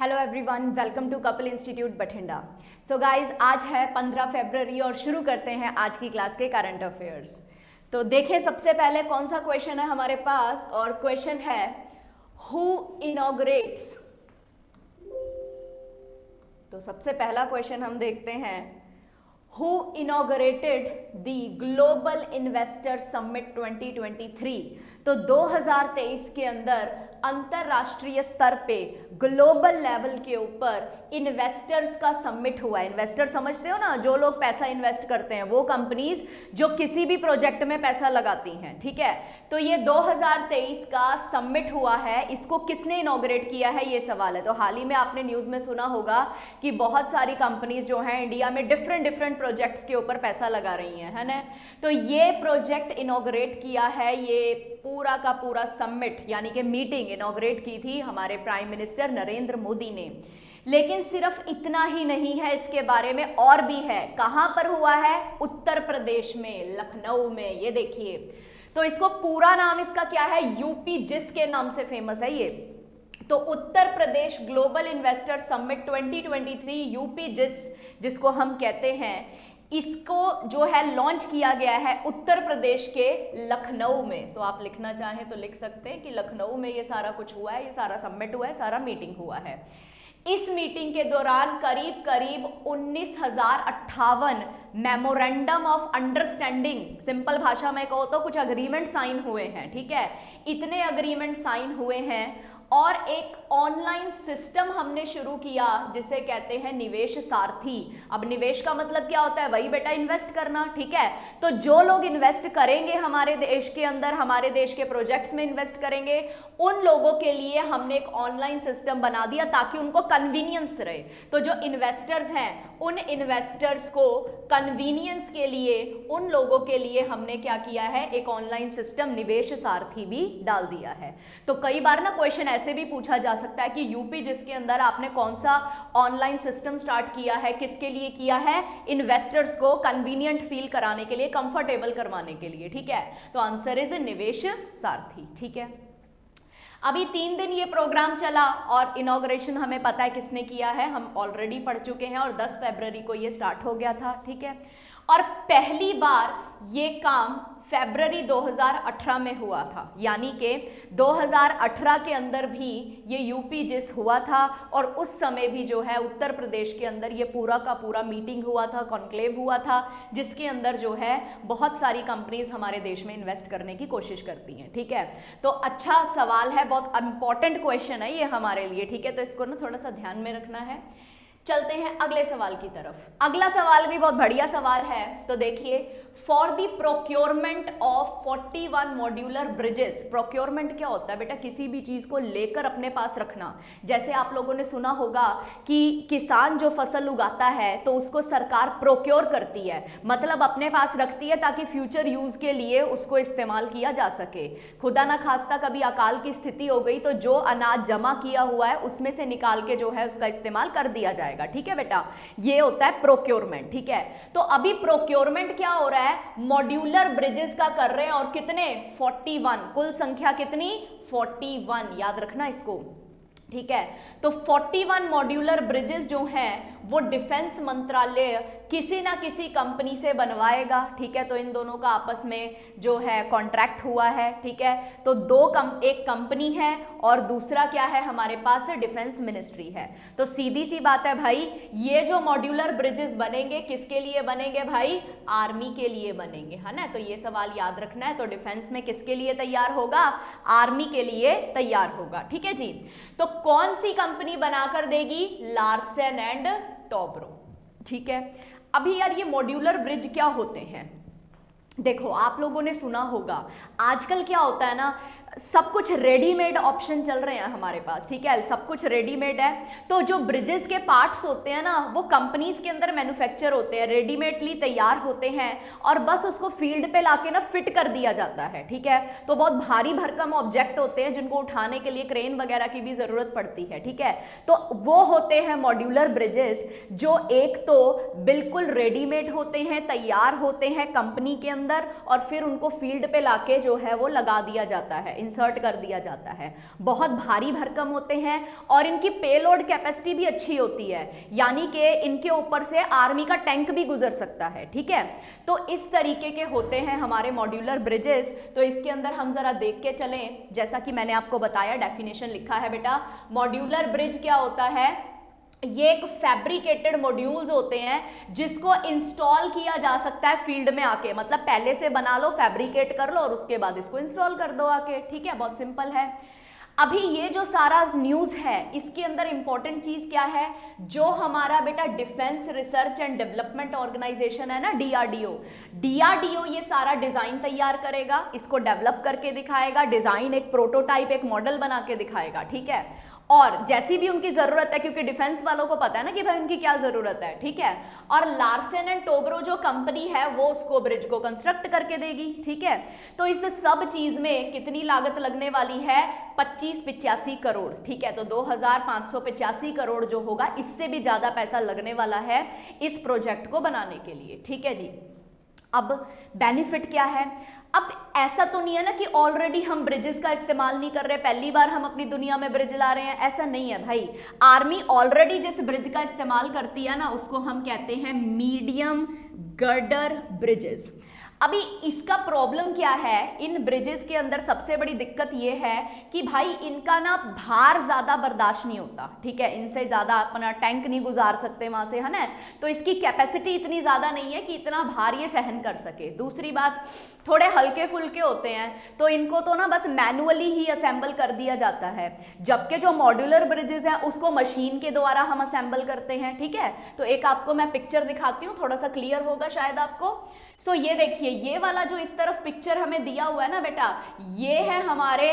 Hello everyone, welcome to Kapil institute Bathinda. So guys, आज है 15 फरवरी और शुरू करते हैं आज की क्लास के करंट अफेयर्स। तो देखें सबसे पहले कौन सा क्वेश्चन है हमारे पास, और क्वेश्चन है हु इनॉग्रेट्स। तो सबसे पहला क्वेश्चन हम देखते हैं, who inaugurated the global investor summit 2023। तो 2023 के अंदर अंतरराष्ट्रीय स्तर पे ग्लोबल लेवल के ऊपर इन्वेस्टर्स का समिट हुआ है। इन्वेस्टर समझते हो ना, जो लोग पैसा इन्वेस्ट करते हैं, वो कंपनीज जो किसी भी प्रोजेक्ट में पैसा लगाती हैं, ठीक है। तो ये 2023 का समिट हुआ है, इसको किसने इनॉग्रेट किया है, ये सवाल है। तो हाल ही में आपने न्यूज में सुना होगा कि बहुत सारी कंपनीज जो हैं इंडिया में डिफरेंट प्रोजेक्ट्स के ऊपर पैसा लगा रही हैं, है ना। तो ये प्रोजेक्ट इनॉग्रेट किया है, ये पूरा का पूरा समिट यानी कि मीटिंग इनॉग्रेट की थी हमारे प्राइम मिनिस्टर नरेंद्र मोदी ने। लेकिन सिर्फ इतना ही नहीं है, इसके बारे में और भी है। कहां पर हुआ है? उत्तर प्रदेश में, लखनऊ में। ये देखिए, तो इसको पूरा नाम इसका क्या है? यूपी जिस के नाम से फेमस है ये। तो Uttar Pradesh global investor summit 2023 UP जिसको हम कहते हैं, इसको जो है लॉन्च किया गया है उत्तर प्रदेश के लखनऊ में। सो आप लिखना चाहें तो लिख सकते हैं कि लखनऊ में ये सारा कुछ हुआ है, ये सारा समिट हुआ है, सारा मीटिंग हुआ है। इस मीटिंग के दौरान करीब 19,058 मेमोरेंडम ऑफ अंडरस्टैंडिंग, सिंपल भाषा में कहो तो कुछ अग्रीमेंट साइन हुए हैं, ठीक है। इतने अग्रीमेंट साइन हुए हैं और एक ऑनलाइन सिस्टम हमने शुरू किया जिसे कहते हैं निवेश सारथी। अब निवेश का मतलब क्या होता है? वही बेटा इन्वेस्ट करना, ठीक है। तो जो लोग इन्वेस्ट करेंगे हमारे देश के अंदर, हमारे देश के प्रोजेक्ट्स में इन्वेस्ट करेंगे, उन लोगों के लिए हमने एक ऑनलाइन सिस्टम बना दिया ताकि उनको कन्वीनियंस रहे। तो जो इन्वेस्टर्स हैं, उन इन्वेस्टर्स को कन्वीनियंस के लिए, उन लोगों के लिए हमने क्या किया है? एक ऑनलाइन सिस्टम निवेश सारथी भी डाल दिया है। तो कई बार ना क्वेश्चन ऐसे भी पूछा जा सकता है कि यूपी जिसके अंदर आपने कौन सा ऑनलाइन सिस्टम स्टार्ट किया है, किसके लिए किया है? इन्वेस्टर्स को कन्वीनियंट फील कराने के लिए, कंफर्टेबल करवाने के लिए, ठीक है। तो आंसर इज निवेश सारथी, ठीक है। अभी 3 दिन ये प्रोग्राम चला और इनॉग्रेशन हमें पता है किसने किया है, हम ऑलरेडी पढ़ चुके हैं, और 10 फरवरी को ये स्टार्ट हो गया था, ठीक है। और पहली बार ये काम फरवरी 2018 में हुआ था, यानी कि 2018 के अंदर भी ये यूपी जिस हुआ था, और उस समय भी जो है उत्तर प्रदेश के अंदर ये पूरा का पूरा मीटिंग हुआ था, कॉन्क्लेव हुआ था, जिसके अंदर जो है बहुत सारी कंपनीज हमारे देश में इन्वेस्ट करने की कोशिश करती हैं, ठीक है। तो अच्छा सवाल है, बहुत इंपॉर्टेंट क्वेश्चन है ये हमारे लिए, ठीक है। तो इसको ना थोड़ा सा ध्यान में रखना है। चलते हैं अगले सवाल की तरफ। अगला सवाल भी बहुत बढ़िया सवाल है। तो देखिए, for the procurement of 41 modular bridges. Procurement क्या होता है बेटा? किसी भी चीज को लेकर अपने पास रखना। जैसे आप लोगों ने सुना होगा कि किसान जो फसल उगाता है तो उसको सरकार प्रोक्योर करती है, मतलब अपने पास रखती है ताकि फ्यूचर यूज के लिए उसको इस्तेमाल किया जा सके। खुदा ना खास्ता कभी अकाल की स्थिति हो गई तो जो अनाज जमा किया हुआ है उसमें से निकाल के जो है उसका इस्तेमाल कर दिया जाएगा, ठीक है बेटा। ये होता है प्रोक्योरमेंट, ठीक है। तो अभी प्रोक्योरमेंट क्या हो रहा है? मॉड्यूलर ब्रिजेस का कर रहे हैं, और कितने? 41। कुल संख्या कितनी? 41, याद रखना इसको, ठीक है। तो 41 मॉड्यूलर ब्रिजेस जो हैं वो डिफेंस मंत्रालय किसी ना किसी कंपनी से बनवाएगा, ठीक है। तो इन दोनों का आपस में जो है कॉन्ट्रैक्ट हुआ है, ठीक है। तो एक कंपनी है और दूसरा क्या है हमारे पास? डिफेंस मिनिस्ट्री है। तो सीधी सी बात है भाई, ये जो मॉड्यूलर ब्रिजेस बनेंगे किसके लिए बनेंगे भाई? आर्मी के लिए बनेंगे, है ना। तो ये सवाल याद रखना है। तो डिफेंस में किसके लिए तैयार होगा? आर्मी के लिए तैयार होगा, ठीक है जी। तो कौन सी कंपनी बनाकर देगी? लार्सन एंड टोब्रो, ठीक है। अभी यार ये मॉड्यूलर ब्रिज क्या होते हैं? देखो, आप लोगों ने सुना होगा आजकल क्या होता है ना, सब कुछ रेडीमेड ऑप्शन चल रहे हैं हमारे पास, ठीक है। सब कुछ रेडीमेड है। तो जो ब्रिजेस के पार्ट्स होते हैं ना, वो कंपनीज के अंदर मैन्युफैक्चर होते हैं, रेडीमेडली तैयार होते हैं, और बस उसको फील्ड पे लाके ना फिट कर दिया जाता है, ठीक है। तो बहुत भारी भरकम ऑब्जेक्ट होते हैं जिनको उठाने के लिए क्रेन वगैरह की भी जरूरत पड़ती है, ठीक है। तो वो होते हैं मॉड्यूलर ब्रिजेस, जो एक तो बिल्कुल रेडीमेड होते हैं, तैयार होते हैं कंपनी के अंदर, और फिर उनको फील्ड पे लाके जो है वो लगा दिया जाता है। इंसर्ट कर दिया जाता है। बहुत भारी भरकम होते हैं और इनकी पेलोड कैपेसिटी भी अच्छी होती है, यानी कि इनके ऊपर से आर्मी का टैंक भी गुजर सकता है, ठीक है। तो इस तरीके के होते हैं हमारे मॉड्यूलर ब्रिजेस। तो इसके अंदर हम जरा देख के चलें, जैसा कि मैंने आपको बताया, डेफिनेशन लिखा है बेटा। मॉड्यूलर ब्रिज क्या होता है? ये एक फैब्रिकेटेड मॉड्यूल्स होते हैं जिसको इंस्टॉल किया जा सकता है फील्ड में आके, मतलब पहले से बना लो, फैब्रिकेट कर लो और उसके बाद इसको इंस्टॉल कर दो आके, ठीक है। बहुत सिंपल है। अभी ये जो सारा न्यूज़ है इसके अंदर इंपॉर्टेंट चीज़ क्या है? जो हमारा बेटा defence research and development organisation है ना, डीआरडीओ ये सारा डिज़ाइन तैयार करेगा, इसको डेवलप करके दिखाएगा, डिज़ाइन एक प्रोटोटाइप एक मॉडल बना के दिखाएगा, ठीक है। और जैसी भी उनकी ज़रूरत है, क्योंकि डिफेंस वालों को पता है ना कि भाई उनकी क्या ज़रूरत है, ठीक है। और लार्सन एंड टोब्रो जो कंपनी है वो उसको ब्रिज को कंस्ट्रक्ट करके देगी, ठीक है। तो इस सब चीज़ में कितनी लागत लगने वाली है? 2585 करोड़, ठीक है। तो 2585 करोड़ जो होगा, इससे भी ज़्यादा पैसा लगने वाला है इस प्रोजेक्ट को बनाने के लिए, ठीक है जी। अब बेनिफिट क्या है? अब ऐसा तो नहीं है ना कि ऑलरेडी हम ब्रिजेस का इस्तेमाल नहीं कर रहे, पहली बार हम अपनी दुनिया में ब्रिज ला रहे हैं, ऐसा नहीं है भाई। आर्मी ऑलरेडी जिस ब्रिज का इस्तेमाल करती है ना, उसको हम कहते हैं मीडियम गर्डर ब्रिजेस। अभी इसका प्रॉब्लम क्या है? इन ब्रिजेस के अंदर सबसे बड़ी दिक्कत ये है कि भाई इनका ना भार ज़्यादा बर्दाश्त नहीं होता, ठीक है। इनसे ज़्यादा अपना टैंक नहीं गुजार सकते वहाँ से, है ना। तो इसकी कैपेसिटी इतनी ज़्यादा नहीं है कि इतना भार ये सहन कर सके। दूसरी बात, थोड़े हल्के फुल्के होते हैं, तो इनको तो ना बस मैनुअली ही असेंबल कर दिया जाता है, जबकि जो मॉड्यूलर ब्रिजेस हैं उसको मशीन के द्वारा हम असेंबल करते हैं, ठीक है। तो एक आपको मैं पिक्चर दिखाती हूँ, थोड़ा सा क्लियर होगा शायद आपको। सो ये देखिए, ये वाला जो इस तरफ पिक्चर हमें दिया हुआ है ना बेटा, ये है हमारे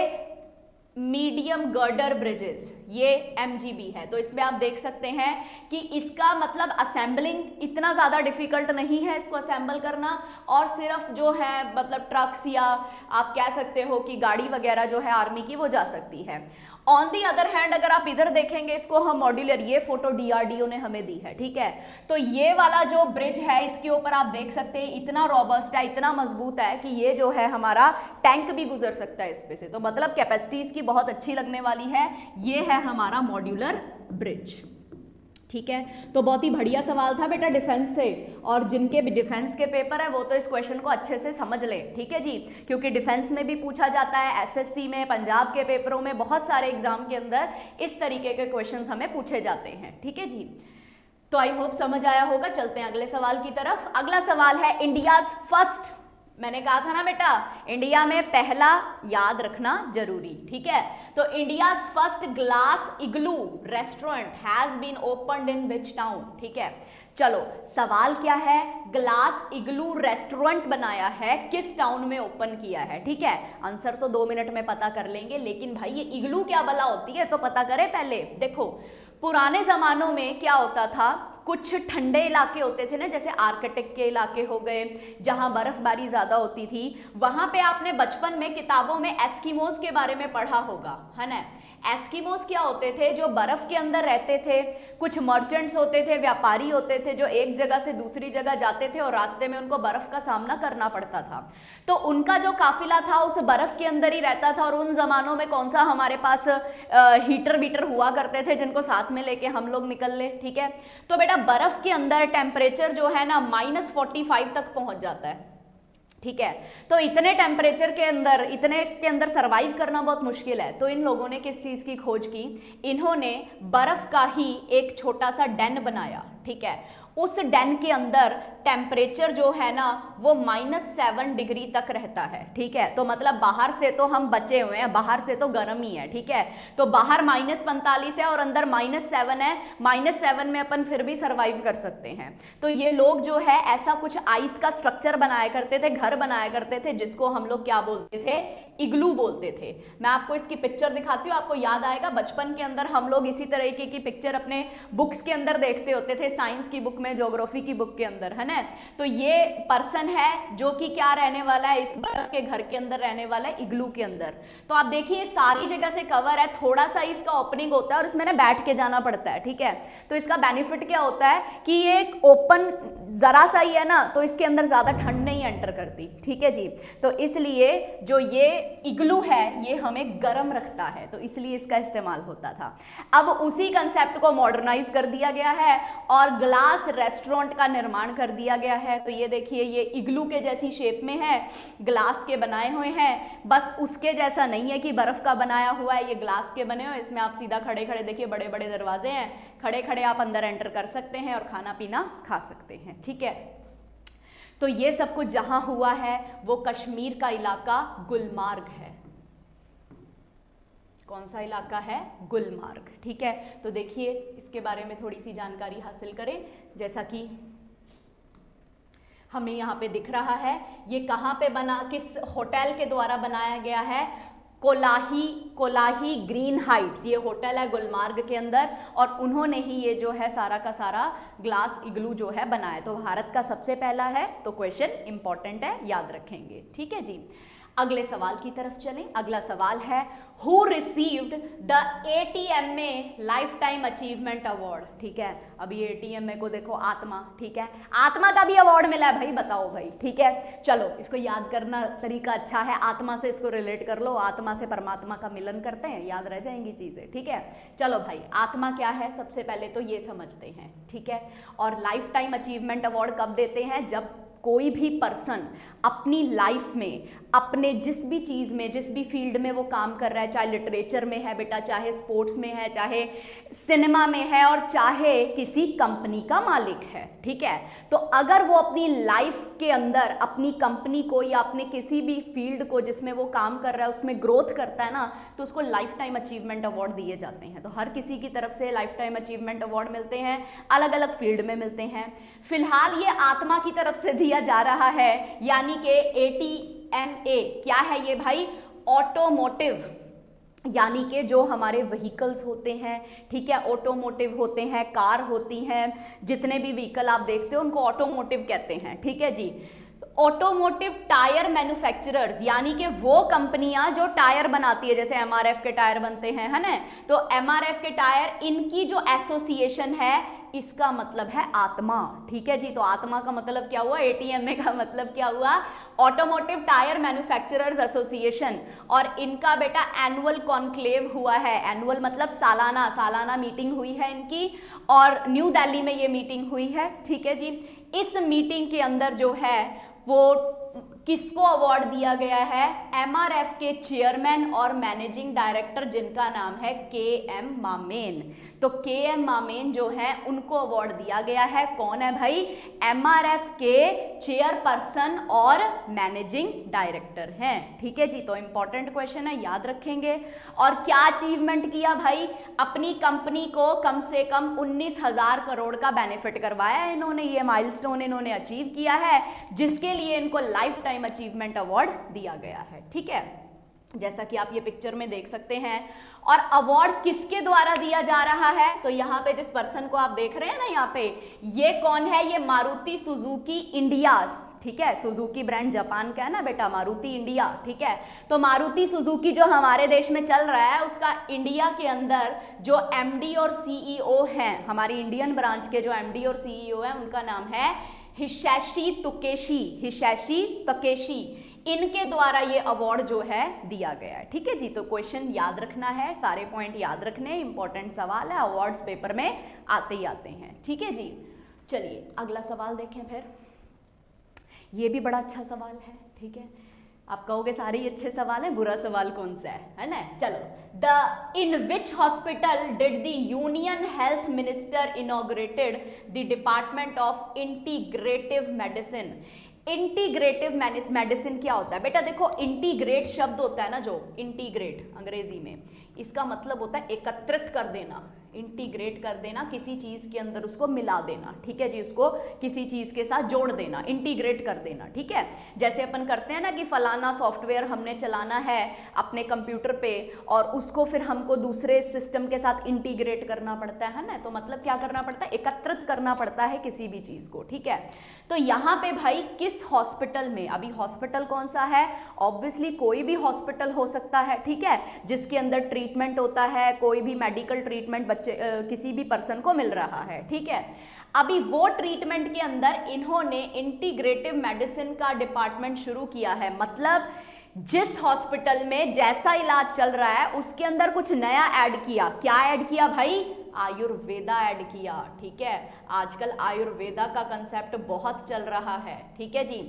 मीडियम गर्डर ब्रिजेस, ये MGB है। तो इसमें आप देख सकते हैं कि इसका मतलब असेंबलिंग इतना ज़्यादा डिफिकल्ट नहीं है इसको असेंबल करना, और सिर्फ जो है मतलब ट्रक्स या आप कह सकते हो कि गाड़ी वगैरह जो है आर्मी की वो जा सकती है। ऑन दी अदर हैंड अगर आप इधर देखेंगे इसको, हम मॉड्यूलर, ये फोटो DRDO ने हमें दी है, ठीक है। तो ये वाला जो ब्रिज है इसके ऊपर आप देख सकते हैं इतना रॉबस्ट है, इतना मजबूत है कि ये जो है हमारा टैंक भी गुजर सकता है इस पे से। तो मतलब कैपेसिटी इसकी बहुत अच्छी लगने वाली है। ये है हमारा मॉड्यूलर ब्रिज, ठीक है। तो बहुत ही बढ़िया सवाल था बेटा डिफेंस से, और जिनके भी डिफेंस के पेपर है वो तो इस क्वेश्चन को अच्छे से समझ ले, ठीक है जी, क्योंकि डिफेंस में भी पूछा जाता है, SSC में, पंजाब के पेपरों में, बहुत सारे एग्जाम के अंदर इस तरीके के क्वेश्चंस हमें पूछे जाते हैं, ठीक है जी। तो आई होप समझ आया होगा। चलते हैं अगले सवाल की तरफ। अगला सवाल है इंडियाज फर्स्ट, मैंने कहा था ना बेटा इंडिया में पहला याद रखना जरूरी, ठीक है। तो India's first glass igloo restaurant has been opened in which town, ठीक है। चलो सवाल क्या है? ग्लास इग्लू रेस्टोरेंट बनाया है, किस टाउन में ओपन किया है, ठीक है। आंसर तो 2 मिनट में पता कर लेंगे, लेकिन भाई ये इग्लू क्या भला होती है तो पता करें पहले। देखो पुराने जमानों में क्या होता था, कुछ ठंडे इलाके होते थे ना, जैसे आर्कटिक के इलाके हो गए जहां बर्फबारी ज्यादा होती थी, वहां पे आपने बचपन में किताबों में एस्किमोस के बारे में पढ़ा होगा, है ना। एस्किमोस क्या होते थे? जो बर्फ के अंदर रहते थे। कुछ मर्चेंट्स होते थे, व्यापारी होते थे, जो एक जगह से दूसरी जगह जाते थे और रास्ते में उनको बर्फ का सामना करना पड़ता था। तो उनका जो काफिला था उस बर्फ के अंदर ही रहता था, और उन जमानों में कौन सा हमारे पास हीटर वीटर हुआ करते थे जिनको साथ में लेके हम लोग निकल ले, ठीक है। तो बेटा बर्फ के अंदर टेम्परेचर जो है ना -45 तक पहुंच जाता है, ठीक है। तो इतने टेम्परेचर के अंदर, इतने के अंदर सरवाइव करना बहुत मुश्किल है। तो इन लोगों ने किस चीज की खोज की? इन्होंने बर्फ का ही एक छोटा सा डेन बनाया, ठीक है। उस डेन के अंदर टेम्परेचर जो है ना वो -7 डिग्री तक रहता है, ठीक है। तो मतलब बाहर से तो हम बचे हुए हैं, बाहर से तो गर्म ही है, ठीक है। तो बाहर -45 है और अंदर -7 है, -7 में अपन फिर भी सरवाइव कर सकते हैं। तो ये लोग जो है ऐसा कुछ आइस का स्ट्रक्चर बनाया करते थे, घर बनाया करते थे, जिसको हम लोग क्या बोलते थे? इग्लू बोलते थे। मैं आपको इसकी पिक्चर दिखाती हूँ, आपको याद आएगा बचपन के अंदर हम लोग इसी तरीके की पिक्चर अपने बुक्स के अंदर देखते होते थे, साइंस की बुक में, ज्योग्राफी की बुक के अंदर, है ना। तो ये पर्सन है जो कि क्या रहने वाला है? इस बर्फ के घर के अंदर रहने वाला है, इग्लू के अंदर। तो आप देखिए सारी जगह से कवर है, थोड़ा सा इसका ओपनिंग होता है और इसमें ना बैठ के जाना पड़ता है, ठीक है। तो इसका बेनिफिट क्या होता है कि ये एक ओपन जरा सा ही है ना, तो इसके अंदर ज्यादा ठंड नहीं एंटर करती, ठीक है जी। तो इसलिए जो ये इग्लू है ये हमें गर्म रखता है, तो इसलिए इसका इस्तेमाल होता था। अब उसी कंसेप्ट को मॉडर्नाइज कर दिया गया है और ग्लास रेस्टोरेंट का निर्माण कर दिया गया है। तो ये देखिए, ये इग्लू के जैसी शेप में है, ग्लास के बनाए हुए हैं, बस उसके जैसा नहीं है कि बर्फ का बनाया हुआ है, ये ग्लास के बने हुए। इसमें आप सीधा खड़े खड़े देखिए, बड़े बड़े दरवाजे हैं, खड़े खड़े आप अंदर एंटर कर सकते हैं और खाना पीना खा सकते हैं, ठीक है। तो ये सब कुछ जहां हुआ है वो कश्मीर का इलाका गुलमार्ग है। कौन सा इलाका है? गुलमार्ग, ठीक है। तो देखिए इसके बारे में थोड़ी सी जानकारी हासिल करें। जैसा कि हमें यहाँ पे दिख रहा है, ये कहाँ पे बना, किस होटल के द्वारा बनाया गया है? कोलाही ग्रीन हाइट्स, ये होटल है गुलमार्ग के अंदर, और उन्होंने ही ये जो है सारा का सारा ग्लास इग्लू जो है बनाया। तो भारत का सबसे पहला है, तो क्वेश्चन इंपॉर्टेंट है, याद रखेंगे, ठीक है जी। अगले सवाल की तरफ चलें। अगला सवाल है, who received the ATMA life time achievement award, ठीक है। अभी ATMA को देखो, आत्मा, ठीक है, आत्मा का भी अवार्ड मिला है भाई, बताओ भाई, ठीक है। चलो इसको याद करना तरीका अच्छा है, आत्मा से इसको रिलेट कर लो, आत्मा से परमात्मा का मिलन करते हैं, याद रह जाएंगी चीजें, ठीक है। चलो भाई, आत्मा क्या है सबसे पहले तो ये समझते हैं, ठीक है। और लाइफ टाइम अचीवमेंट अवार्ड कब देते हैं? जब कोई भी पर्सन अपनी लाइफ में, अपने जिस भी चीज़ में, जिस भी फील्ड में वो काम कर रहा है, चाहे लिटरेचर में है बेटा, चाहे स्पोर्ट्स में है, चाहे सिनेमा में है, और चाहे किसी कंपनी का मालिक है, ठीक है। तो अगर वो अपनी लाइफ के अंदर अपनी कंपनी को या अपने किसी भी फील्ड को जिसमें वो काम कर रहा है उसमें ग्रोथ करता है ना, तो उसको लाइफ टाइम अचीवमेंट अवार्ड दिए जाते हैं। तो हर किसी की तरफ से लाइफ टाइम अचीवमेंट अवार्ड मिलते हैं, अलग अलग फील्ड में मिलते हैं। फिलहाल ये आत्मा की तरफ से दिया जा रहा है, यानी कि ATMA क्या है ये भाई? ऑटोमोटिव, यानी कि जो हमारे व्हीकल्स होते हैं, ठीक है, ऑटोमोटिव होते हैं, कार होती हैं, जितने भी व्हीकल आप देखते हो उनको ऑटोमोटिव कहते हैं, ठीक है जी। ऑटोमोटिव टायर मैन्युफैक्चरर्स, यानी कि वो कंपनियां जो टायर बनाती है, जैसे MRF के टायर बनते हैं, है ना, तो MRF के टायर, इनकी जो एसोसिएशन है, इसका मतलब है आत्मा, ठीक है जी। तो आत्मा का मतलब क्या हुआ? ATMA का मतलब क्या हुआ? ऑटोमोटिव टायर मैन्युफैक्चरर्स एसोसिएशन, और इनका बेटा एनुअल कॉन्क्लेव हुआ है। एनुअल मतलब सालाना, सालाना मीटिंग हुई है इनकी, और न्यू दिल्ली में ये मीटिंग हुई है, ठीक है जी। इस मीटिंग के अंदर जो है वो किसको अवार्ड दिया गया है? MRF के चेयरमैन और मैनेजिंग डायरेक्टर, जिनका नाम है KM मामेन। तो KM मामेन जो है उनको अवार्ड दिया गया है। कौन है भाई? MRF के चेयरपर्सन और मैनेजिंग डायरेक्टर हैं, ठीक है जी। तो इंपॉर्टेंट क्वेश्चन है, याद रखेंगे। और क्या अचीवमेंट किया भाई? अपनी कंपनी को कम से कम 19,000 करोड़ का बेनिफिट करवाया इन्होंने, ये माइलस्टोन इन्होंने अचीव किया है, जिसके लिए इनको लाइफ टाइम अचीवमेंट अवार्ड दिया गया है, ठीक है, जैसा कि आप ये पिक्चर में देख सकते हैं। और अवार्ड किसके द्वारा दिया जा रहा है? तो यहाँ पे जिस पर्सन को आप देख रहे हैं ना, यहाँ पे, ये कौन है? ये मारुति सुजुकी इंडिया, ठीक है, सुजुकी ब्रांड जापान का है ना बेटा, मारुति इंडिया, ठीक है। तो मारुति सुजुकी जो हमारे देश में चल रहा है, उसका इंडिया के अंदर जो MD और CEO हैं, हमारी इंडियन ब्रांच के जो MD और CEO हैं, उनका नाम है हिसैशी तकेशी, इनके द्वारा ये अवार्ड जो है दिया गया है, ठीक है जी। तो क्वेश्चन याद रखना है, सारे पॉइंट याद रखने, इंपॉर्टेंट सवाल है, अवार्ड्स पेपर में आते ही आते हैं, ठीक है जी। चलिए अगला सवाल देखें फिर। ये भी बड़ा अच्छा सवाल है, ठीक है। आप कहोगे सारे ही अच्छे सवाल हैं, बुरा सवाल कौन सा है ना? चलो, in which hospital did the union health minister inaugurated the department of integrative medicine? Integrative medicine क्या होता है बेटा? देखो, इंटीग्रेट शब्द होता है ना, जो इंटीग्रेट अंग्रेजी में, इसका मतलब होता है एकत्रित कर देना, इंटीग्रेट कर देना, किसी चीज के अंदर उसको मिला देना, ठीक है जी, उसको किसी चीज के साथ जोड़ देना, इंटीग्रेट कर देना, ठीक है। जैसे अपन करते हैं ना कि फलाना सॉफ्टवेयर हमने चलाना है अपने कंप्यूटर पे, और उसको फिर हमको दूसरे सिस्टम के साथ इंटीग्रेट करना पड़ता है ना, तो मतलब क्या करना पड़ता है? एकत्रित करना पड़ता है किसी भी चीज को, ठीक है। तो यहाँ पे भाई किस हॉस्पिटल में, अभी हॉस्पिटल कौन सा है? ऑब्वियसली कोई भी हॉस्पिटल हो सकता है, ठीक है, जिसके अंदर ट्रीटमेंट होता है, कोई भी मेडिकल ट्रीटमेंट किसी भी पर्सन को मिल रहा है, ठीक है। अभी वो ट्रीटमेंट के अंदर इन्होंने इंटीग्रेटिव मेडिसिन का डिपार्टमेंट शुरू किया है, मतलब जिस हॉस्पिटल में जैसा इलाज चल रहा है उसके अंदर कुछ नया ऐड किया। क्या ऐड किया भाई? आयुर्वेदा ऐड किया। ठीक है, आजकल आयुर्वेदा का कंसेप्ट बहुत चल रहा है। ठीक है जी,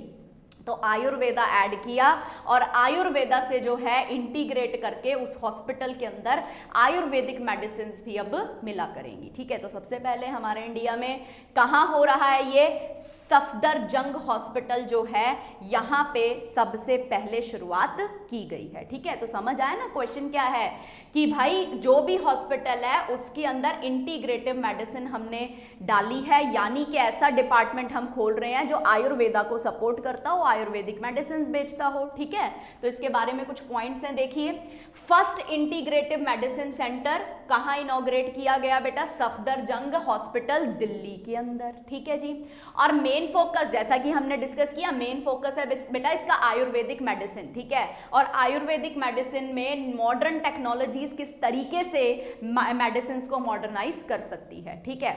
तो आयुर्वेदा ऐड किया और आयुर्वेदा से जो है इंटीग्रेट करके उस हॉस्पिटल के अंदर आयुर्वेदिक मेडिसिन भी अब मिला करेंगी। ठीक है, तो सबसे पहले हमारे इंडिया में कहाँ हो रहा है ये? सफदरजंग हॉस्पिटल जो है यहाँ पे सबसे पहले शुरुआत की गई है। ठीक है, तो समझ आया ना क्वेश्चन क्या है कि भाई जो भी हॉस्पिटल है उसके अंदर इंटीग्रेटिव मेडिसिन हमने डाली है, यानी कि ऐसा डिपार्टमेंट हम खोल रहे हैं जो आयुर्वेदा को सपोर्ट करता हो, आयुर्वेदिक मेडिसिन बेचता हो। ठीक है, तो इसके बारे में कुछ पॉइंट्स हैं, देखिए। फर्स्ट इंटीग्रेटिव मेडिसिन सेंटर कहां इनॉग्रेट किया गया बेटा? सफदरजंग हॉस्पिटल दिल्ली के अंदर। ठीक है जी, और मेन फोकस जैसा कि हमने डिस्कस किया, मेन फोकस है बेटा इसका आयुर्वेदिक मेडिसिन। ठीक है, और आयुर्वेदिक मेडिसिन में मॉडर्न टेक्नोलॉजीज किस तरीके से मेडिसिन को मॉडर्नाइज कर सकती है। ठीक है,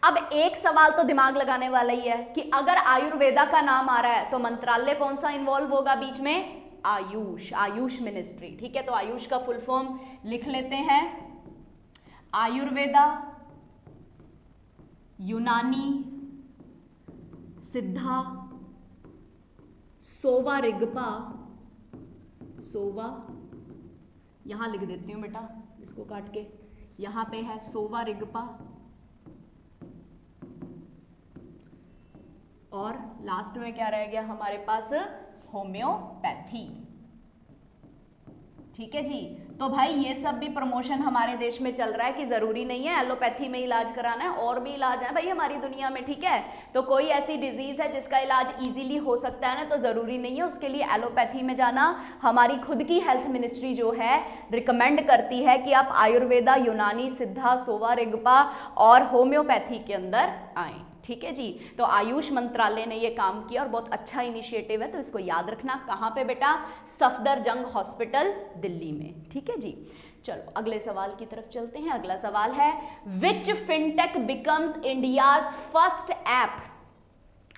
अब एक सवाल तो दिमाग लगाने वाला ही है कि अगर आयुर्वेदा का नाम आ रहा है तो मंत्रालय कौन सा इन्वॉल्व होगा बीच में? आयुष, आयुष मिनिस्ट्री। ठीक है, तो आयुष का फुल फॉर्म लिख लेते हैं, आयुर्वेदा, यूनानी, सिद्धा, सोवा रिगपा, सोवा यहां लिख देती हूं बेटा इसको काट के, यहां पे है सोवा रिगपा, और लास्ट में क्या रह गया हमारे पास? होम्योपैथी। ठीक है जी, तो भाई ये सब भी प्रमोशन हमारे देश में चल रहा है कि जरूरी नहीं है एलोपैथी में इलाज कराना है, और भी इलाज है भाई हमारी दुनिया में। ठीक है, तो कोई ऐसी डिजीज है जिसका इलाज इजीली हो सकता है ना, तो जरूरी नहीं है उसके लिए एलोपैथी में जाना। हमारी खुद की हेल्थ मिनिस्ट्री जो है रिकमेंड करती है कि आप आयुर्वेदा, यूनानी, सिद्धा, सोवा रिगपा और होम्योपैथी के अंदर आए। ठीक है जी, तो आयुष मंत्रालय ने ये काम किया और बहुत अच्छा इनिशिएटिव है, तो इसको याद रखना। कहाँ पे बेटा? सफदरजंग हॉस्पिटल दिल्ली में। ठीक है जी, चलो अगले सवाल की तरफ चलते हैं। अगला सवाल है, which fintech becomes India's first app?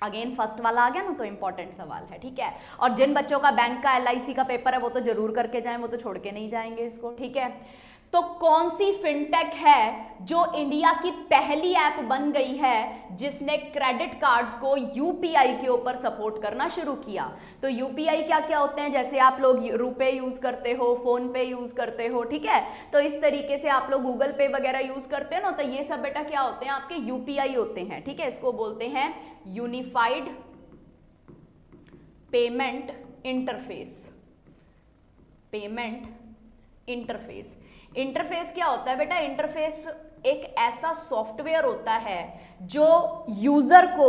Again first वाला आ गया ना, तो इंपॉर्टेंट सवाल है। ठीक है, और जिन बच्चों का बैंक का LIC का पेपर है वो तो जरूर करके जाएं, वो तो छोड़ के नहीं जाएंगे इसको। ठीक है, तो कौन सी फिनटेक है जो इंडिया की पहली ऐप बन गई है जिसने क्रेडिट कार्ड्स को UPI के ऊपर सपोर्ट करना शुरू किया? तो UPI क्या क्या होते हैं? जैसे आप लोग रुपए यूज करते हो, फोन पे यूज करते हो। ठीक है, तो इस तरीके से आप लोग गूगल पे वगैरह यूज करते हैं ना, तो ये सब बेटा क्या होते हैं? आपके UPI होते हैं। ठीक है, इसको बोलते हैं unified payment interface. Payment interface, interface क्या होता है बेटा? इंटरफेस एक ऐसा सॉफ्टवेयर होता है जो यूजर को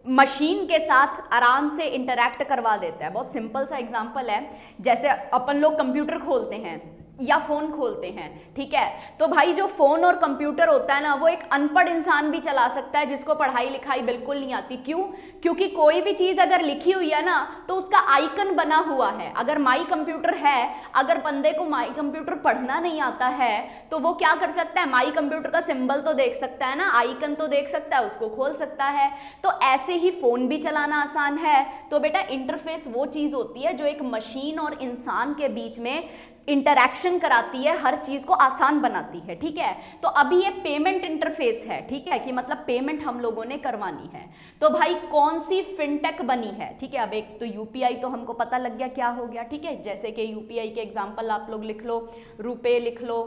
मशीन के साथ आराम से इंटरैक्ट करवा देता है। बहुत सिंपल सा एग्जांपल है, जैसे अपन लोग कंप्यूटर खोलते हैं या फोन खोलते हैं। ठीक है, तो भाई जो फोन और कंप्यूटर होता है ना, वो एक अनपढ़ इंसान भी चला सकता है जिसको पढ़ाई लिखाई बिल्कुल नहीं आती। क्यों? क्योंकि कोई भी चीज अगर लिखी हुई है ना तो उसका आइकन बना हुआ है। अगर माई कंप्यूटर है, अगर बंदे को माई कंप्यूटर पढ़ना नहीं आता है तो वो क्या कर सकता है? माई कंप्यूटर का सिंबल तो देख सकता है ना, आइकन तो देख सकता है, उसको खोल सकता है। तो ऐसे ही फोन भी चलाना आसान है। तो बेटा इंटरफेस वो चीज होती है जो एक मशीन और इंसान के बीच में इंटरैक्शन कराती है, हर चीज को आसान बनाती है। ठीक है, तो अभी ये पेमेंट इंटरफेस है। ठीक है, कि मतलब पेमेंट हम लोगों ने करवानी है। तो भाई कौन सी फिनटेक बनी है? ठीक है, अब एक तो UPI तो हमको पता लग गया क्या हो गया। ठीक है, जैसे कि UPI के एग्जांपल आप लोग लिख लो, रुपए लिख लो,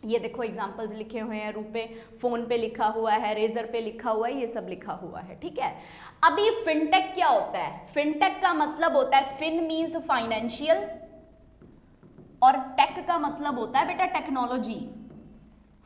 ये देखो एग्जांपल्स लिखे हुए हैं, रुपए, फोन पे लिखा हुआ है, रेजर पे लिखा हुआ है, ये सब लिखा हुआ है। ठीक है, अभी फिनटेक क्या होता है? फिनटेक का मतलब होता है, फिन मीन्स फाइनेंशियल और टेक का मतलब होता है बेटा टेक्नोलॉजी,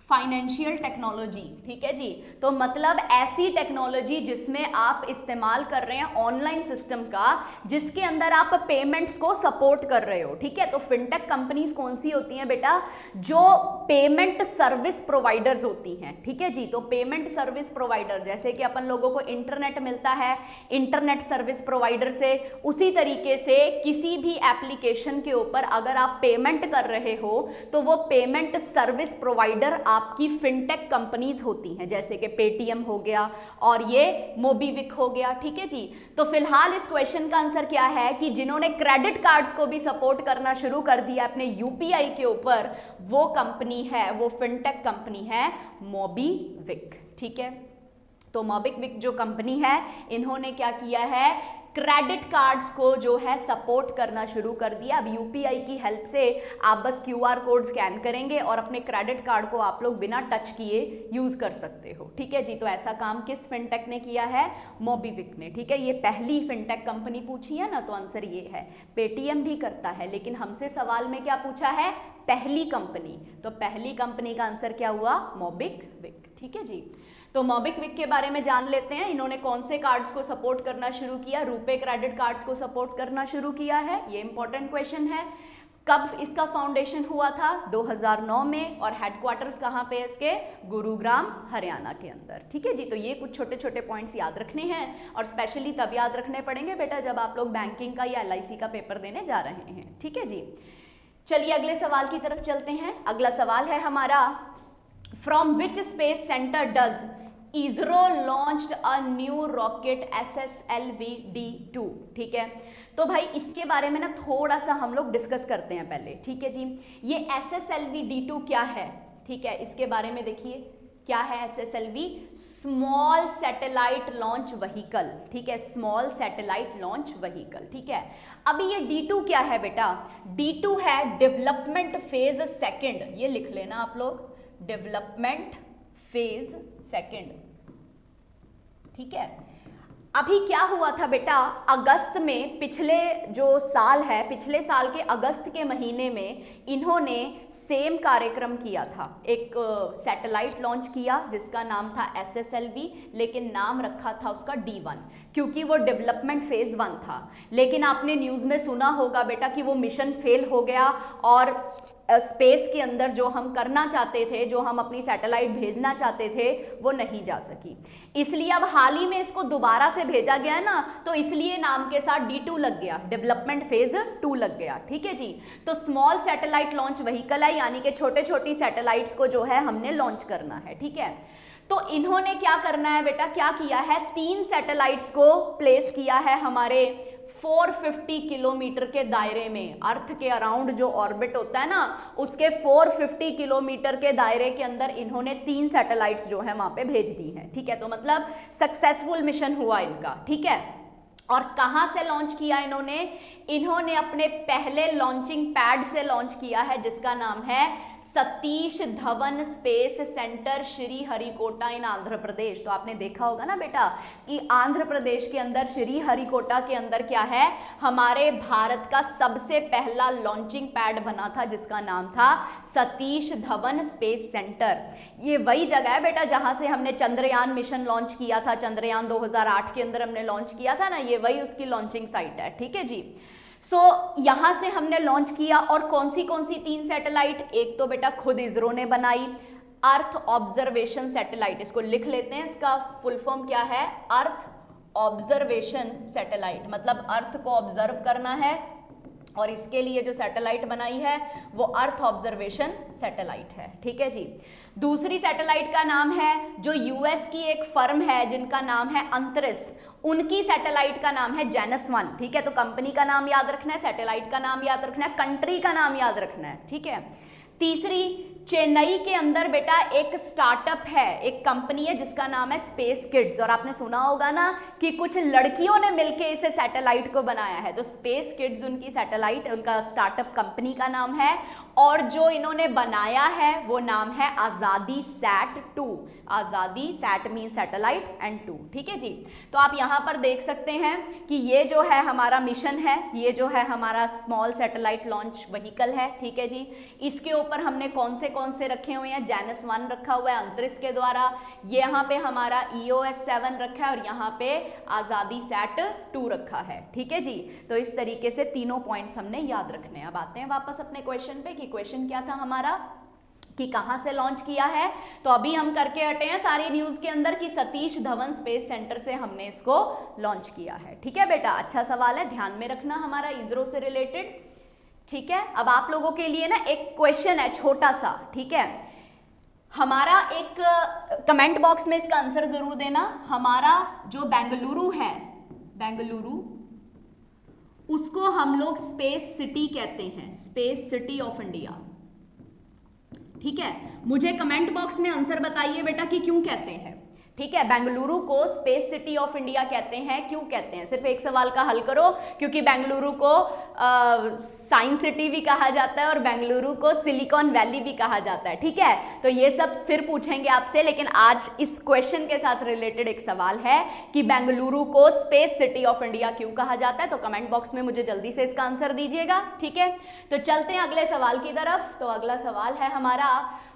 फाइनेंशियल टेक्नोलॉजी। ठीक है जी, तो मतलब ऐसी टेक्नोलॉजी जिसमें आप इस्तेमाल कर रहे हैं ऑनलाइन सिस्टम का, जिसके अंदर आप पेमेंट्स को सपोर्ट कर रहे हो। ठीक है, तो फिनटेक कंपनीज कौन सी होती हैं बेटा? जो पेमेंट सर्विस प्रोवाइडर्स होती हैं। ठीक है जी, तो पेमेंट सर्विस प्रोवाइडर, जैसे कि अपन लोगों को इंटरनेट मिलता है इंटरनेट सर्विस प्रोवाइडर से, उसी तरीके से किसी भी एप्लीकेशन के ऊपर अगर आप पेमेंट कर रहे हो तो वो पेमेंट सर्विस प्रोवाइडर आपकी फिनटेक कंपनीज होती हैं, जैसे कि पेटीएम हो गया और ये मोबीविक हो गया, ठीक है जी। तो फिलहाल इस क्वेश्चन का आंसर क्या है कि जिन्होंने क्रेडिट कार्ड्स को भी सपोर्ट करना शुरू कर दिया अपने यूपीआई के ऊपर, वो कंपनी है, वो फिनटेक कंपनी है मोबीविक, ठीक है। तो मोबीविक जो कंपनी है, इन्होंने क्या किया है, क्रेडिट कार्ड्स को जो है सपोर्ट करना शुरू कर दिया। अब यूपीआई की हेल्प से आप बस क्यूआर कोड स्कैन करेंगे और अपने क्रेडिट कार्ड को आप लोग बिना टच किए यूज कर सकते हो, ठीक है जी। तो ऐसा काम किस फिनटेक ने किया है, मोबीविक ने, ठीक है। ये पहली फिनटेक कंपनी पूछी है ना, तो आंसर ये है। पेटीएम भी करता है, लेकिन हमसे सवाल में क्या पूछा है, पहली कंपनी, तो पहली कंपनी का आंसर क्या हुआ, मोबीविक, ठीक है जी। तो मोबीविक के बारे में जान लेते हैं। इन्होंने कौन से कार्ड्स को सपोर्ट करना शुरू किया, रुपे क्रेडिट कार्ड्स को सपोर्ट करना शुरू किया है, ये इंपॉर्टेंट क्वेश्चन है। कब इसका फाउंडेशन हुआ था, 2009 में, और हेडक्वार्टर्स कहाँ पे है इसके, गुरुग्राम हरियाणा के अंदर, ठीक है जी। तो ये कुछ छोटे छोटे पॉइंट्स याद रखने हैं, और स्पेशली तब याद रखने पड़ेंगे बेटा जब आप लोग बैंकिंग का या एलआईसी का पेपर देने जा रहे हैं, ठीक है जी। चलिए अगले सवाल की तरफ चलते हैं। अगला सवाल है हमारा, from which space centre does ISRO launched a new rocket SSLV-D2, ठीक है। तो भाई इसके बारे में ना थोड़ा सा हम लोग डिस्कस करते हैं पहले, ठीक है जी। ये SSLV-D2 क्या है, ठीक है, इसके बारे में देखिए क्या है SSLV, small satellite launch vehicle, ठीक है, स्मॉल सैटेलाइट लॉन्च व्हीकल, ठीक है। अभी ये D2 क्या है बेटा, D2 है डेवलपमेंट फेज सेकंड, ये लिख लेना आप लोग, डेवलपमेंट फेज सेकंड, ठीक है। अभी क्या हुआ था बेटा, अगस्त में, पिछले जो साल है, पिछले साल के अगस्त के महीने में इन्होंने सेम कार्यक्रम किया था, एक सैटेलाइट लॉन्च किया जिसका नाम था SSLV, लेकिन नाम रखा था उसका D1, क्योंकि वो डेवलपमेंट फेज 1 था। लेकिन आपने न्यूज़ में सुना होगा बेटा कि वो मिशन फेल हो गया और स्पेस के अंदर जो हम करना चाहते थे, जो हम अपनी सैटेलाइट भेजना चाहते थे, वो नहीं जा सकी। इसलिए अब हाल ही में इसको दोबारा से भेजा गया ना, तो इसलिए नाम के साथ D2 लग गया, डेवलपमेंट फेज 2 लग गया, ठीक है जी। तो स्मॉल सैटेलाइट लॉन्च व्हीकल है, यानी कि छोटे छोटी सैटेलाइट्स को जो है हमने लॉन्च करना है, ठीक है। तो इन्होंने क्या करना है बेटा, क्या किया है, 3 सैटेलाइट्स को प्लेस किया है हमारे 450 किलोमीटर के दायरे में, अर्थ के अराउंड जो ऑर्बिट होता है ना, उसके 450 किलोमीटर के दायरे के अंदर इन्होंने 3 सैटेलाइट्स जो है वहां पे भेज दी हैं, ठीक है। तो मतलब सक्सेसफुल मिशन हुआ इनका, ठीक है। और कहां से लॉन्च किया इन्होंने अपने पहले लॉन्चिंग पैड से लॉन्च किया है, जिसका नाम है सतीश धवन स्पेस सेंटर श्री हरिकोटा इन आंध्र प्रदेश। तो आपने देखा होगा ना बेटा कि आंध्र प्रदेश के अंदर श्री हरिकोटा के अंदर क्या है, हमारे भारत का सबसे पहला लॉन्चिंग पैड बना था जिसका नाम था सतीश धवन स्पेस सेंटर। ये वही जगह है बेटा जहां से हमने चंद्रयान मिशन लॉन्च किया था, चंद्रयान 2008 के अंदर हमने लॉन्च किया था ना, ये वही उसकी लॉन्चिंग साइट है, ठीक है जी। यहां से हमने लॉन्च किया, और कौन सी 3 सैटेलाइट, एक तो बेटा खुद इसरो ने बनाई, अर्थ ऑब्जर्वेशन सैटेलाइट, इसको लिख लेते हैं, इसका फुल फॉर्म क्या है, अर्थ ऑब्जर्वेशन सैटेलाइट, मतलब अर्थ को ऑब्जर्व करना है, और इसके लिए जो सैटेलाइट बनाई है वो अर्थ ऑब्जर्वेशन सैटेलाइट है, ठीक है जी। दूसरी सैटेलाइट का नाम है, जो यूएस की एक फर्म है जिनका नाम है अंतरिक्ष, उनकी सैटेलाइट का नाम है जेनस 1, ठीक है। तो कंपनी का नाम याद रखना है, सैटेलाइट का नाम याद रखना है, कंट्री का नाम याद रखना है, ठीक है। तीसरी, चेन्नई के अंदर बेटा एक स्टार्टअप है, एक कंपनी है जिसका नाम है स्पेस किड्स, और आपने सुना होगा ना कि कुछ लड़कियों ने मिलके इसे सैटेलाइट को बनाया है। तो स्पेस किड्स उनकी सैटेलाइट, उनका स्टार्टअप कंपनी का नाम है, और जो इन्होंने बनाया है वो नाम है आजादी सैट 2, आजादी सैट मीन सैटेलाइट एंड 2, ठीक है जी। तो आप यहाँ पर देख सकते हैं कि ये जो है हमारा मिशन है, ये जो है हमारा स्मॉल सैटेलाइट लॉन्च व्हीकल है, ठीक है जी। इसके ऊपर हमने कौन से रखे हुए हैं, जेनस 1 रखा हुआ है अंतरिक्ष के द्वारा, ये यहाँ पे हमारा EOS 7 रखा है, और यहाँ पे आजादी सैट 2 रखा है, ठीक है जी। तो इस तरीके से तीनों पॉइंट्स हमने याद रखने हैं। अब आते हैं वापस अपने क्वेश्चन पे कि क्वेश्चन क्या था हमारा, कि कहां से लॉन्च किया है। तो अभी हम करके हटे हैं सारी न्यूज के अंदर कि सतीश धवन स्पेस सेंटर से हमने इसको लॉन्च किया है, ठीक है बेटा। अच्छा सवाल है, ध्यान में रखना, हमारा इसरो से रिलेटेड, ठीक है। अब आप लोगों के लिए ना एक क्वेश्चन है छोटा सा, ठीक है। हमारा एक कमेंट बॉक्स में इसका आंसर जरूर देना। हमारा जो बेंगलुरु है, बेंगलुरु, उसको हम लोग स्पेस सिटी कहते हैं, स्पेस सिटी ऑफ इंडिया। ठीक है, मुझे कमेंट बॉक्स में आंसर बताइए बेटा कि क्यों कहते हैं। ठीक है, बेंगलुरु को स्पेस सिटी ऑफ इंडिया कहते हैं, क्यों कहते हैं? सिर्फ एक सवाल का हल करो। क्योंकि बेंगलुरु को साइंस सिटी भी कहा जाता है और बेंगलुरु को सिलिकॉन वैली भी कहा जाता है। ठीक है, तो ये सब फिर पूछेंगे आपसे, लेकिन आज इस क्वेश्चन के साथ रिलेटेड एक सवाल है कि बेंगलुरु को स्पेस सिटी ऑफ इंडिया क्यों कहा जाता है। तो कमेंट बॉक्स में मुझे जल्दी से इसका आंसर दीजिएगा। ठीक है, तो चलते हैं अगले सवाल की तरफ। तो अगला सवाल है हमारा,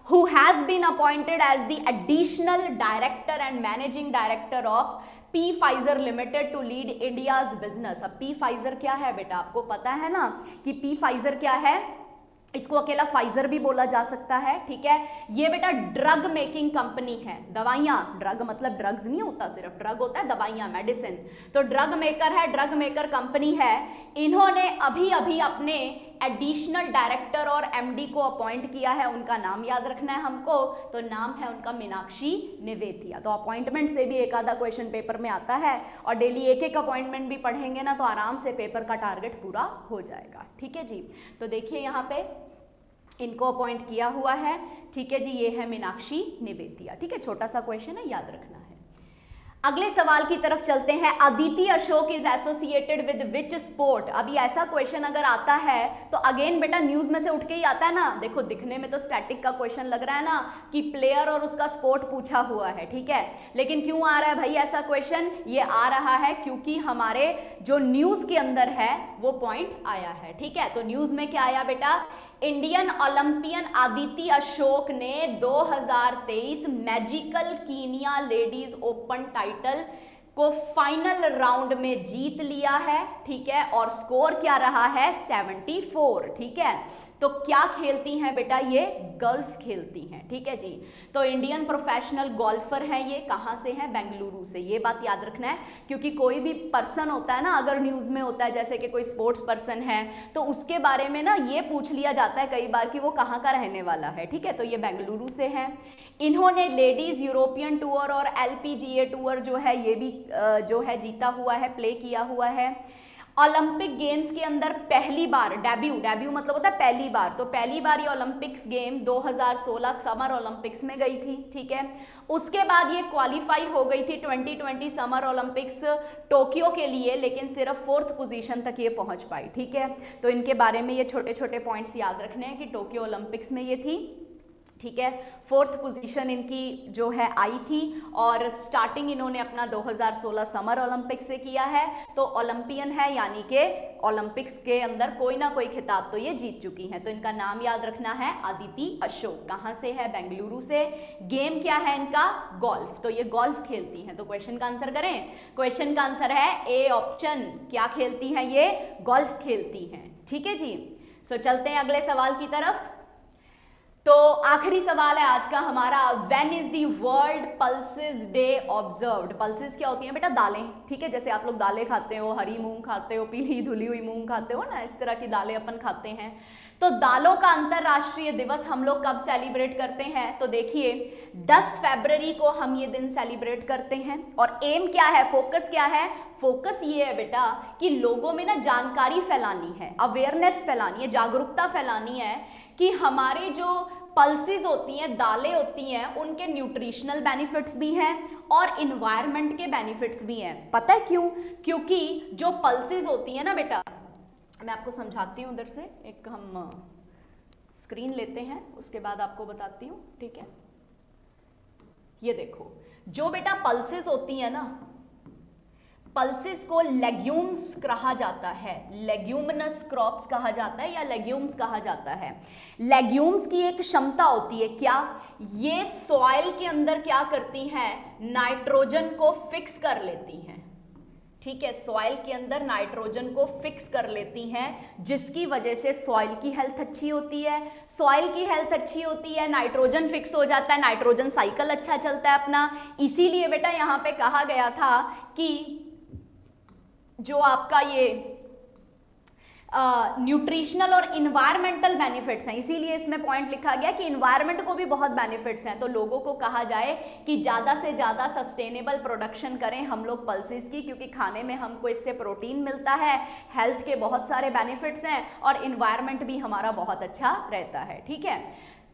who has been appointed as the additional director and managing director of P Pfizer Limited to lead India's business। अब P Pfizer क्या है बेटा, आपको पता है ना कि P Pfizer क्या है? इसको अकेला फाइजर भी बोला जा सकता है। ठीक है, ये बेटा ड्रग मेकिंग कंपनी है। दवाइयां, ड्रग मतलब ड्रग्स नहीं होता, सिर्फ ड्रग होता है, दवाइयां, मेडिसिन। तो ड्रग मेकर है, ड्रग मेकर कंपनी है। इन्होंने अभी अभी अपने एडिशनल डायरेक्टर और एमडी को अपॉइंट किया है। उनका नाम याद रखना है हमको, तो नाम है उनका मीनाक्षी निवेदिया। तो अपॉइंटमेंट से भी एक आधा क्वेश्चन पेपर में आता है, और डेली एक एक अपॉइंटमेंट भी पढ़ेंगे ना तो आराम से पेपर का टारगेट पूरा हो जाएगा। ठीक है जी, तो देखिए यहाँ पे इनको अपॉइंट किया हुआ है। ठीक है जी, ये है मीनाक्षी निवेदिया। ठीक है, छोटा सा क्वेश्चन है, याद रखना है। अगले सवाल की तरफ चलते हैं। Aditi Ashok is associated with which sport. अभी ऐसा क्वेश्चन अगर आता है तो अगेन बेटा न्यूज में से उठ के ही आता है ना। देखो दिखने में तो स्टैटिक का क्वेश्चन लग रहा है ना कि प्लेयर और उसका स्पोर्ट पूछा हुआ है। ठीक है, लेकिन क्यों आ रहा है भाई ऐसा क्वेश्चन? ये आ रहा है क्योंकि हमारे जो न्यूज के अंदर है वो पॉइंट आया है। ठीक है, तो न्यूज में क्या आया बेटा? इंडियन ओलंपियन अदिति अशोक ने 2023 magical Kenya ladies open title को फाइनल राउंड में जीत लिया है। ठीक है, और स्कोर क्या रहा है? 74। ठीक है, तो क्या खेलती हैं बेटा? ये गोल्फ खेलती हैं। ठीक है जी, तो इंडियन प्रोफेशनल गोल्फर हैं ये। कहाँ से हैं? बेंगलुरु से। ये बात याद रखना है, क्योंकि कोई भी पर्सन होता है ना, अगर न्यूज में होता है जैसे कि कोई स्पोर्ट्स पर्सन है, तो उसके बारे में ना ये पूछ लिया जाता है कई बार कि वो कहाँ का रहने वाला है। ठीक है, तो ये बेंगलुरु से हैं। इन्होंने लेडीज यूरोपियन टूर और LPGA टूर जो है ये भी जो है जीता हुआ है, प्ले किया हुआ है। ओलंपिक गेम्स के अंदर पहली बार डेब्यू मतलब होता है पहली बार, तो पहली बार ये ओलंपिक्स गेम 2016 समर ओलंपिक्स में गई थी। ठीक है, उसके बाद ये क्वालिफाई हो गई थी 2020 समर ओलंपिक्स टोक्यो के लिए, लेकिन सिर्फ 4th पोजीशन तक ये पहुंच पाई। ठीक है, तो इनके बारे में ये छोटे छोटे पॉइंट्स याद रखने हैं कि टोक्यो ओलंपिक्स में ये थी। ठीक है, 4th पोजीशन इनकी जो है आई थी, और स्टार्टिंग इन्होंने अपना 2016 समर ओलंपिक से किया है। तो ओलंपियन है, यानी कि ओलंपिक्स के अंदर कोई ना कोई खिताब तो ये जीत चुकी हैं। तो इनका नाम याद रखना है अदिति अशोक। कहाँ से है? बेंगलुरु से। गेम क्या है इनका? गोल्फ। तो ये गोल्फ खेलती हैं। तो क्वेश्चन का आंसर करें। क्वेश्चन का आंसर है ए ऑप्शन। क्या खेलती हैं ये? गोल्फ खेलती हैं। ठीक है जी, सो चलते हैं अगले सवाल की तरफ। तो आखिरी सवाल है आज का हमारा, when is the world pulses day observed. Pulses क्या होती हैं बेटा? दालें। ठीक है, जैसे आप लोग दालें खाते हो, हरी मूंग खाते हो, पीली धुली हुई मूंग खाते हो ना, इस तरह की दालें अपन खाते हैं। तो दालों का अंतरराष्ट्रीय दिवस हम लोग कब सेलिब्रेट करते हैं? तो देखिए 10 फरवरी को हम ये दिन सेलिब्रेट करते हैं। और एम क्या है? फोकस क्या है? फोकस ये है बेटा कि लोगों में ना जानकारी फैलानी है, अवेयरनेस फैलानी है, जागरूकता फैलानी है कि हमारे जो पल्सेस होती हैं, दालें होती हैं, उनके न्यूट्रिशनल बेनिफिट्स भी हैं और इन्वायरमेंट के बेनिफिट्स भी हैं। पता है क्यों? क्योंकि जो पल्सेस होती हैं ना बेटा, मैं आपको समझाती हूँ उधर से, एक हम स्क्रीन लेते हैं उसके बाद आपको बताती हूँ। ठीक है, ये देखो, जो बेटा पल्सेस होती हैं ना, पल्सेस को लेग्यूम्स कहा जाता है, लेग्यूमिनस क्रॉप्स कहा जाता है या लेग्यूम्स कहा जाता है। लेग्यूम्स की एक क्षमता होती है, क्या? ये सॉइल के अंदर क्या करती हैं? नाइट्रोजन को फिक्स कर लेती हैं। ठीक है, सॉइल के अंदर नाइट्रोजन को फिक्स कर लेती हैं, जिसकी वजह से सॉइल की हेल्थ अच्छी होती है। सॉइल की हेल्थ अच्छी होती है, नाइट्रोजन फिक्स हो जाता है, नाइट्रोजन साइकिल अच्छा चलता है अपना। इसीलिए बेटा यहां पे कहा गया था कि जो आपका ये न्यूट्रिशनल और इन्वायरमेंटल बेनिफिट्स हैं, इसीलिए इसमें पॉइंट लिखा गया कि इन्वायरमेंट को भी बहुत बेनिफिट्स हैं। तो लोगों को कहा जाए कि ज़्यादा से ज़्यादा सस्टेनेबल प्रोडक्शन करें हम लोग पल्सेस की, क्योंकि खाने में हमको इससे प्रोटीन मिलता है, हेल्थ के बहुत सारे बेनिफिट्स हैं और इन्वायरमेंट भी हमारा बहुत अच्छा रहता है। ठीक है,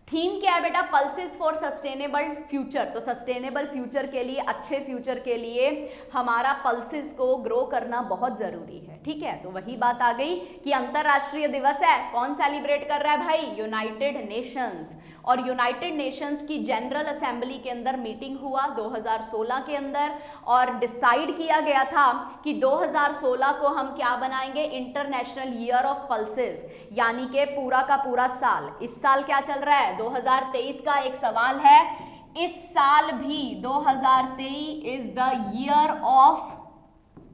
थीम क्या है बेटा? Pulses for sustainable future. तो सस्टेनेबल फ्यूचर के लिए, अच्छे फ्यूचर के लिए हमारा पल्सेस को ग्रो करना बहुत जरूरी है। ठीक है, तो वही बात आ गई कि अंतरराष्ट्रीय दिवस है, कौन सेलिब्रेट कर रहा है भाई? United Nations. और यूनाइटेड नेशंस की जनरल असेंबली के अंदर मीटिंग हुआ 2016 के अंदर और डिसाइड किया गया था कि 2016 को हम क्या बनाएंगे? इंटरनेशनल ईयर ऑफ पल्सेस, यानी कि पूरा का पूरा साल। इस साल क्या चल रहा है? 2023 का एक सवाल है, इस साल भी 2023 is the year of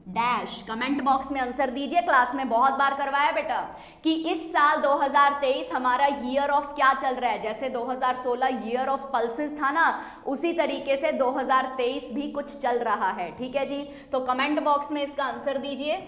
dash. Comment box में आंसर दीजिए, क्लास में बहुत बार करवाया बेटा कि इस साल 2023 हमारा ईयर ऑफ क्या चल रहा है। जैसे 2016 ईयर ऑफ पल्सेस था ना, उसी तरीके से 2023 भी कुछ चल रहा है। ठीक है जी, तो कमेंट बॉक्स में इसका आंसर दीजिए।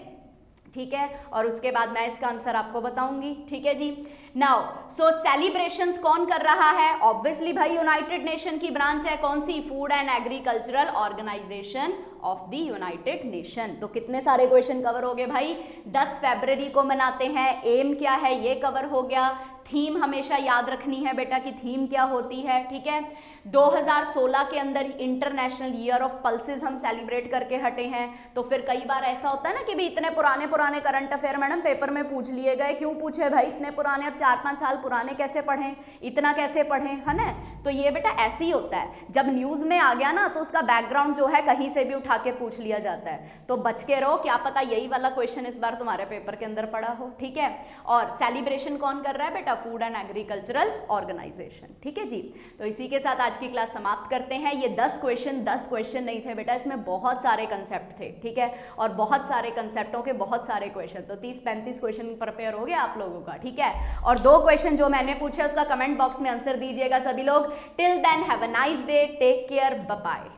ठीक है, और उसके बाद मैं इसका आंसर आपको बताऊंगी। ठीक है जी, नाउ सो सेलिब्रेशंस कौन कर रहा है? ऑब्वियसली भाई यूनाइटेड नेशन की ब्रांच है, कौन सी? Food and agricultural organisation of the United Nation. तो कितने सारे क्वेश्चन कवर हो गए भाई? 10 फरवरी को मनाते हैं। एम क्या है ये कवर हो गया। थीम हमेशा याद रखनी है बेटा कि थीम क्या होती है। ठीक है, 2016 के अंदर इंटरनेशनल ईयर ऑफ पल्सेस हम सेलिब्रेट करके हटे हैं। तो फिर कई बार ऐसा होता है ना कि भी इतने पुराने पुराने करंट अफेयर मैडम पेपर में पूछ लिए गए। क्यों पूछे भाई इतने पुराने? अब 4-5 साल पुराने कैसे पढ़ें, इतना कैसे पढ़ें, है ना? तो ये बेटा ऐसे ही होता है, जब न्यूज में आ गया ना तो उसका बैकग्राउंड जो है कहीं से भी उठा के पूछ लिया जाता है। तो बच के रहो, क्या पता यही वाला क्वेश्चन इस बार तुम्हारे पेपर के अंदर पड़ा हो। ठीक है, और सेलिब्रेशन कौन कर रहा है बेटा? Food and agricultural organisation. ठीक है जी, तो इसी के साथ आज की क्लास समाप्त करते हैं। ये 10 क्वेश्चन नहीं थे बेटा, इसमें बहुत सारे कंसेप्ट थे। ठीक है, और बहुत सारे कंसेप्टों के बहुत सारे क्वेश्चन, तो 30-35 क्वेश्चन प्रिपेयर हो गया आप लोगों का। ठीक है, और 2 क्वेश्चन जो मैंने पूछे उसका कमेंट बॉक्स में आंसर दीजिएगा सभी लोग। Till then have a nice day, take care, bye bye.